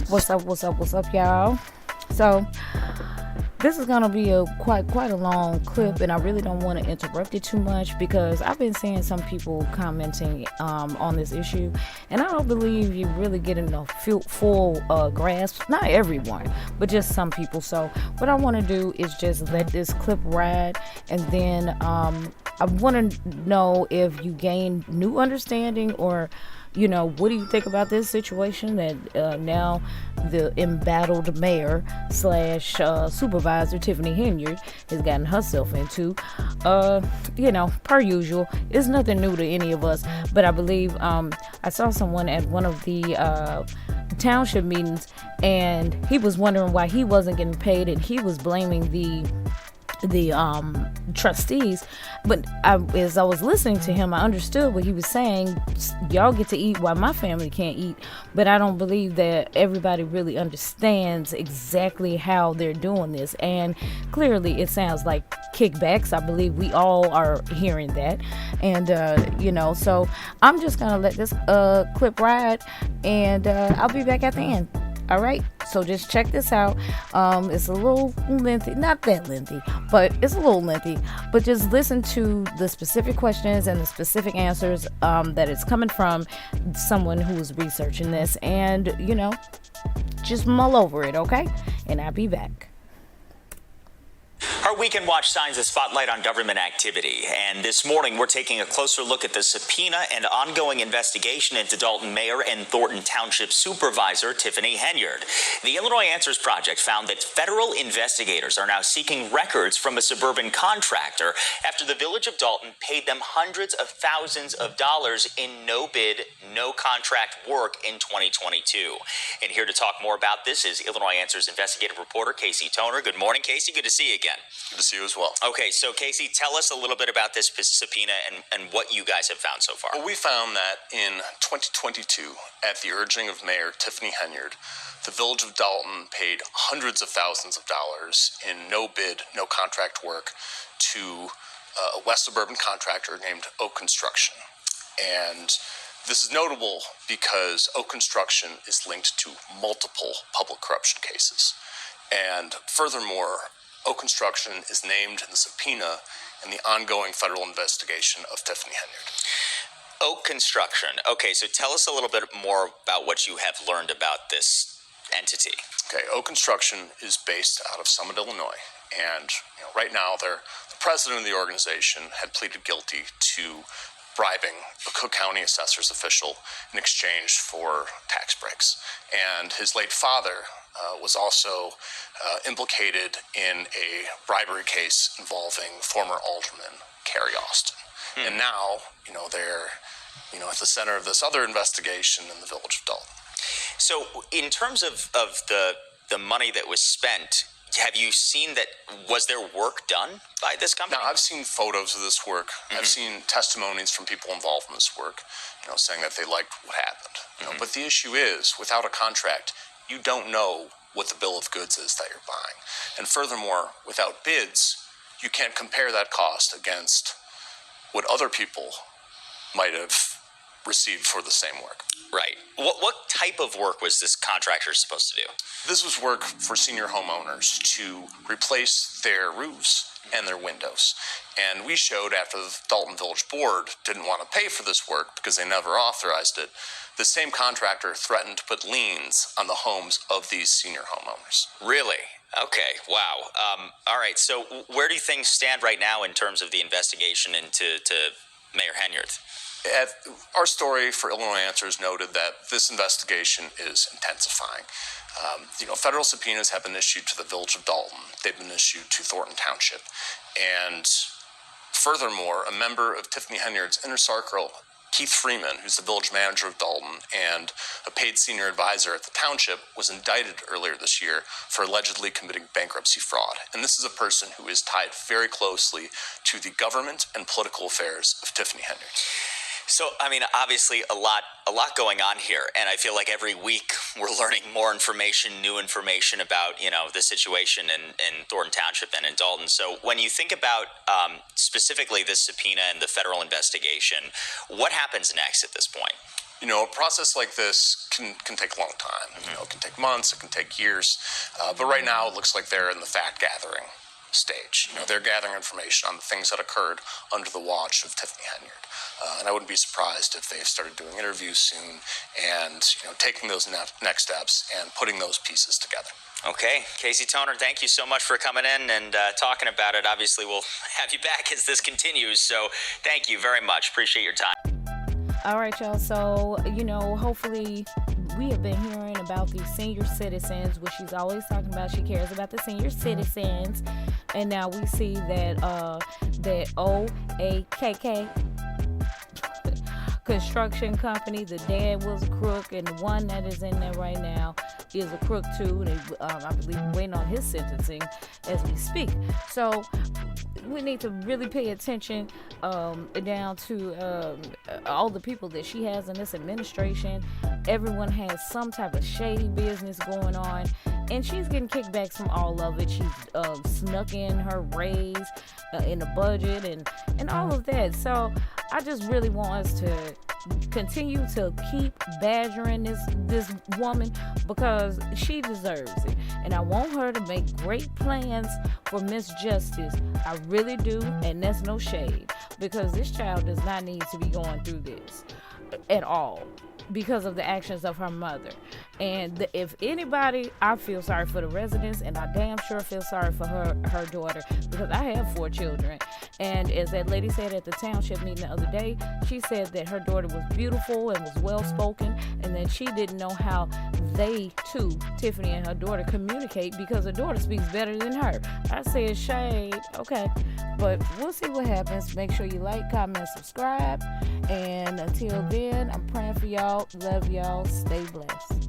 What's up, y'all? So this is gonna be a quite a long clip, and I really don't want to interrupt it too much because I've been seeing some people commenting on this issue, and I don't believe you really getting a full grasp. Not everyone, but just some people. So what I want to do is just let this clip ride, and then I want to know if you gain new understanding or, you know, what do you think about this situation that now the embattled mayor slash supervisor Tiffany Henyard has gotten herself into? You know, per usual, it's nothing new to any of us, but I believe I saw someone at one of the township meetings, and he was wondering why he wasn't getting paid, and he was blaming the trustees. But as I was listening to him, I understood what he was saying. Y'all get to eat while my family can't eat, but I don't believe that everybody really understands exactly how they're doing this, and clearly it sounds like kickbacks. I believe we all are hearing that, and you know, so I'm just gonna let this clip ride, and I'll be back at the end. All right, so just check this out. It's a little lengthy, not that lengthy, but it's a little lengthy. But just listen to the specific questions and the specific answers that it's coming from someone who's researching this, and you know, just mull over it, okay? And I'll be back. Our Weekend Watch shines a spotlight on government activity, and this morning we're taking a closer look at the subpoena and ongoing investigation into Dolton Mayor and Thornton Township Supervisor Tiffany Henyard. The Illinois Answers Project found that federal investigators are now seeking records from a suburban contractor after the village of Dolton paid them hundreds of thousands of dollars in no-bid, no-contract work in 2022. And here to talk more about this is Illinois Answers investigative reporter Casey Toner. Good morning, Casey. Good to see you again. Good to see you as well. Okay, so Casey, tell us a little bit about this subpoena and what you guys have found so far. Well, we found that in 2022, at the urging of Mayor Tiffany Henyard, the village of Dolton paid hundreds of thousands of dollars in no-bid, no-contract work to a West suburban contractor named O.A.K.K Construction. And this is notable because O.A.K.K Construction is linked to multiple public corruption cases. And furthermore, O.A.K.K Construction is named in the subpoena in the ongoing federal investigation of Tiffany Henyard. O.A.K.K Construction. Okay, so tell us a little bit more about what you have learned about this entity. Okay, O.A.K.K Construction is based out of Summit, Illinois, and right now the president of the organization had pleaded guilty to bribing a Cook County assessor's official in exchange for tax breaks. And his late father was also implicated in a bribery case involving former alderman Carrie Austin. And now, they're, at the center of this other investigation in the village of Dolton. So in terms of the money that was spent, have you seen that? Was there work done by this company? Now, I've seen photos of this work. I've seen testimonies from people involved in this work, saying that they liked what happened. But the issue is, without a contract, you don't know what the bill of goods is that you're buying. And furthermore, without bids, you can't compare that cost against what other people might have received for the same work. Right. What type of work was this contractor supposed to do? This was work for senior homeowners to replace their roofs and their windows. And we showed, after the Dolton Village Board didn't want to pay for this work because they never authorized it, the same contractor threatened to put liens on the homes of these senior homeowners. Really? Okay, wow. All right, so where do things stand right now in terms of the investigation into Mayor Henyard? Our story for Illinois Answers noted that this investigation is intensifying. Federal subpoenas have been issued to the village of Dolton. They've been issued to Thornton Township. And furthermore, a member of Tiffany Henyard's inner circle, Keith Freeman, who's the village manager of Dolton and a paid senior advisor at the township, was indicted earlier this year for allegedly committing bankruptcy fraud. And this is a person who is tied very closely to the government and political affairs of Tiffany Henyard. So, I mean, obviously a lot going on here, and I feel like every week we're learning more information, new information about, the situation in Thornton Township and in Dolton. So when you think about specifically this subpoena and the federal investigation, what happens next at this point? A process like this can take a long time. It can take months, it can take years. But right now, it looks like they're in the fact gathering stage. They're gathering information on the things that occurred under the watch of Tiffany Henyard. And I wouldn't be surprised if they've started doing interviews soon and, taking those next steps and putting those pieces together. Okay, Casey Toner, thank you so much for coming in and talking about it. Obviously, we'll have you back as this continues. So thank you very much. Appreciate your time. All right, y'all. So, hopefully we have been hearing about these senior citizens, which she's always talking about. She cares about the senior citizens. And now we see that that O.A.K.K. construction company, the dad was a crook, and the one that is in there right now is a crook too. And I believe waiting on his sentencing as we speak. So we need to really pay attention down to all the people that she has in this administration. Everyone has some type of shady business going on, and she's getting kickbacks from all of it. She's snuck in her raise in the budget and all of that. So I just really want us to continue to keep badgering this woman, because she deserves it. And I want her to make great plans for Miss Justice. I really do, and that's no shade, because this child does not need to be going through this at all because of the actions of her mother. And if anybody, I feel sorry for the residents, and I damn sure feel sorry for her daughter, because I have 4 children. And as that lady said at the township meeting the other day, she said that her daughter was beautiful and was well spoken, and that she didn't know how they two, Tiffany and her daughter, communicate, because her daughter speaks better than her. I said shade, okay, but we'll see what happens. Make sure you like, comment, subscribe, and until then, I'm praying for y'all. Love y'all. Stay blessed.